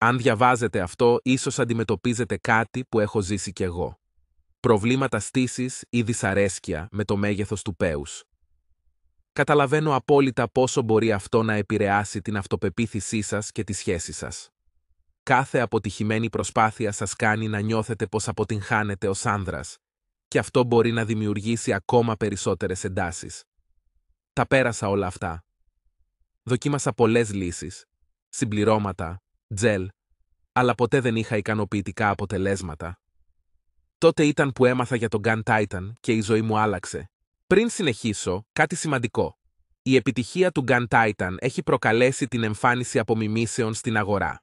Αν διαβάζετε αυτό, ίσως αντιμετωπίζετε κάτι που έχω ζήσει κι εγώ. Προβλήματα στήσης ή δυσαρέσκεια με το μέγεθος του πέους. Καταλαβαίνω απόλυτα πόσο μπορεί αυτό να επηρεάσει την αυτοπεποίθησή σας και τη σχέση σας. Κάθε αποτυχημένη προσπάθεια σας κάνει να νιώθετε πως αποτυγχάνετε ως άνδρας, και αυτό μπορεί να δημιουργήσει ακόμα περισσότερες εντάσεις. Τα πέρασα όλα αυτά. Δοκίμασα πολλές λύσεις, συμπληρώματα, τζελ, αλλά ποτέ δεν είχα ικανοποιητικά αποτελέσματα. Τότε ήταν που έμαθα για τον Gun Titan και η ζωή μου άλλαξε. Πριν συνεχίσω, κάτι σημαντικό. Η επιτυχία του Gun Titan έχει προκαλέσει την εμφάνιση απομιμήσεων στην αγορά.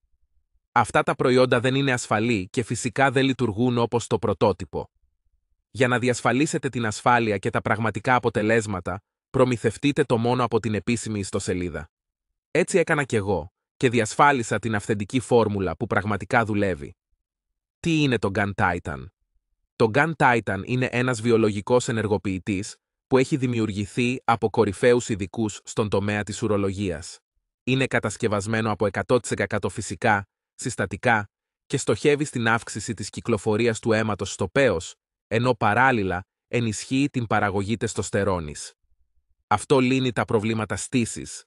Αυτά τα προϊόντα δεν είναι ασφαλή και φυσικά δεν λειτουργούν όπως το πρωτότυπο. Για να διασφαλίσετε την ασφάλεια και τα πραγματικά αποτελέσματα, προμηθευτείτε το μόνο από την επίσημη ιστοσελίδα. Έτσι έκανα κι εγώ και διασφάλισα την αυθεντική φόρμουλα που πραγματικά δουλεύει. Τι είναι το Gun Titan? Το Gun Titan είναι ένας βιολογικός ενεργοποιητής που έχει δημιουργηθεί από κορυφαίους ειδικούς στον τομέα της ουρολογίας. Είναι κατασκευασμένο από 100% φυσικά, συστατικά και στοχεύει στην αύξηση της κυκλοφορίας του αίματος στο πέος, ενώ παράλληλα ενισχύει την παραγωγή τεστοστερόνης. Αυτό λύνει τα προβλήματα στήσης,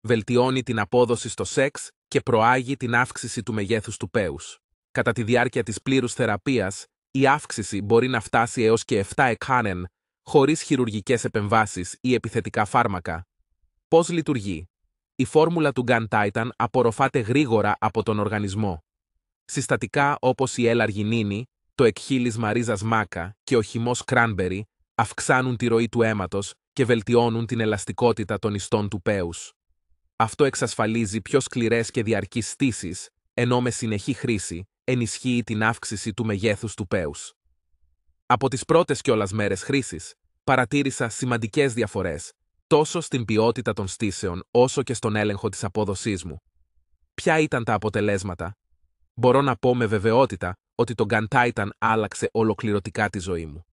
βελτιώνει την απόδοση στο σεξ και προάγει την αύξηση του μεγέθους του πέους. Κατά τη διάρκεια της πλήρους θεραπείας, η αύξηση μπορεί να φτάσει έως και 7 εκχάνεν, χωρίς χειρουργικές επεμβάσεις ή επιθετικά φάρμακα. Πώς λειτουργεί? Η φόρμουλα του Gun Titan απορροφάται γρήγορα από τον οργανισμό. Συστατικά όπως η L-αργινίνη, το εκχύλισμα ρίζας μάκα και ο χυμός κράνμπερι αυξάνουν τη ροή του αίματος και βελτιώνουν την ελαστικότητα των ιστών του πέους. Αυτό εξασφαλίζει πιο σκληρές και διαρκείς στήσεις, ενώ με συνεχή χρήση ενισχύει την αύξηση του μεγέθους του πέους. Από τις πρώτες κιόλας μέρες χρήσης, παρατήρησα σημαντικές διαφορές, τόσο στην ποιότητα των στήσεων όσο και στον έλεγχο της απόδοσής μου. Ποια ήταν τα αποτελέσματα? Μπορώ να πω με βεβαιότητα ότι το Gun Titan άλλαξε ολοκληρωτικά τη ζωή μου.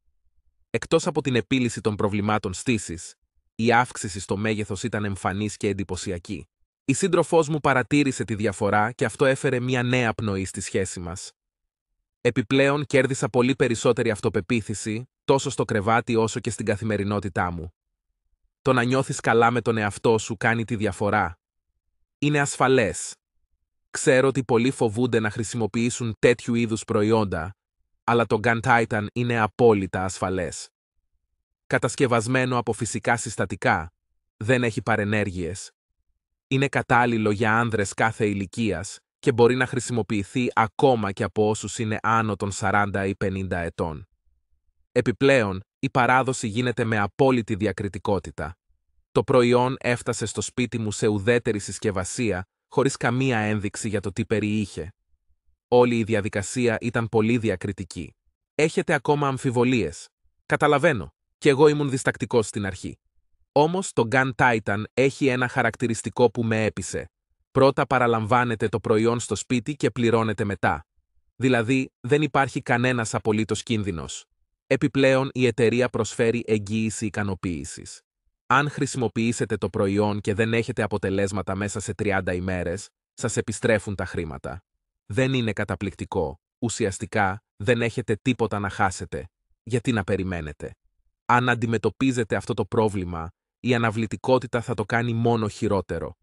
Εκτός από την επίλυση των προβλημάτων στήσης, η αύξηση στο μέγεθος ήταν εμφανής και εντυπωσιακή. Η σύντροφός μου παρατήρησε τη διαφορά και αυτό έφερε μια νέα πνοή στη σχέση μας. Επιπλέον κέρδισα πολύ περισσότερη αυτοπεποίθηση, τόσο στο κρεβάτι όσο και στην καθημερινότητά μου. Το να νιώθεις καλά με τον εαυτό σου κάνει τη διαφορά. Είναι ασφαλές. Ξέρω ότι πολλοί φοβούνται να χρησιμοποιήσουν τέτοιου είδους προϊόντα, αλλά το Gun Titan είναι απόλυτα ασφαλές. Κατασκευασμένο από φυσικά συστατικά, δεν έχει παρενέργειες. Είναι κατάλληλο για άνδρες κάθε ηλικίας και μπορεί να χρησιμοποιηθεί ακόμα και από όσους είναι άνω των 40 ή 50 ετών. Επιπλέον, η παράδοση γίνεται με απόλυτη διακριτικότητα. Το προϊόν έφτασε στο σπίτι μου σε ουδέτερη συσκευασία, χωρίς καμία ένδειξη για το τι περιείχε. Όλη η διαδικασία ήταν πολύ διακριτική. Έχετε ακόμα αμφιβολίες? Καταλαβαίνω, κι εγώ ήμουν διστακτικός στην αρχή. Όμως το Gun Titan έχει ένα χαρακτηριστικό που με έπεισε. Πρώτα παραλαμβάνετε το προϊόν στο σπίτι και πληρώνετε μετά. Δηλαδή, δεν υπάρχει κανένας απολύτως κίνδυνος. Επιπλέον, η εταιρεία προσφέρει εγγύηση ικανοποίησης. Αν χρησιμοποιήσετε το προϊόν και δεν έχετε αποτελέσματα μέσα σε 30 ημέρες, σας επιστρέφουν τα χρήματα. Δεν είναι καταπληκτικό. Ουσιαστικά, δεν έχετε τίποτα να χάσετε. Γιατί να περιμένετε? Αν αντιμετωπίζετε αυτό το πρόβλημα, η αναβλητικότητα θα το κάνει μόνο χειρότερο.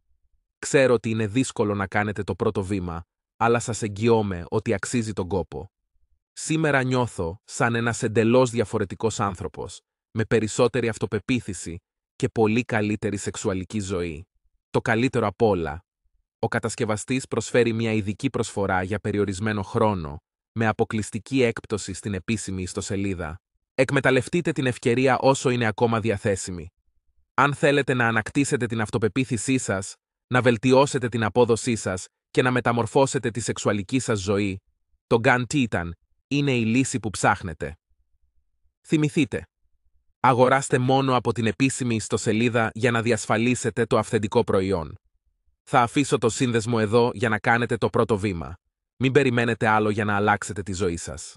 Ξέρω ότι είναι δύσκολο να κάνετε το πρώτο βήμα, αλλά σας εγγυώμαι ότι αξίζει τον κόπο. Σήμερα νιώθω σαν ένας εντελώς διαφορετικός άνθρωπος, με περισσότερη αυτοπεποίθηση και πολύ καλύτερη σεξουαλική ζωή. Το καλύτερο απ' όλα, ο κατασκευαστής προσφέρει μια ειδική προσφορά για περιορισμένο χρόνο, με αποκλειστική έκπτωση στην επίσημη ιστοσελίδα. Εκμεταλλευτείτε την ευκαιρία όσο είναι ακόμα διαθέσιμη. Αν θέλετε να ανακτήσετε την αυτοπεποίθησή σας, να βελτιώσετε την απόδοσή σας και να μεταμορφώσετε τη σεξουαλική σας ζωή, το Gun Titan είναι η λύση που ψάχνετε. Θυμηθείτε, αγοράστε μόνο από την επίσημη ιστοσελίδα για να διασφαλίσετε το αυθεντικό προϊόν. Θα αφήσω το σύνδεσμο εδώ για να κάνετε το πρώτο βήμα. Μην περιμένετε άλλο για να αλλάξετε τη ζωή σας.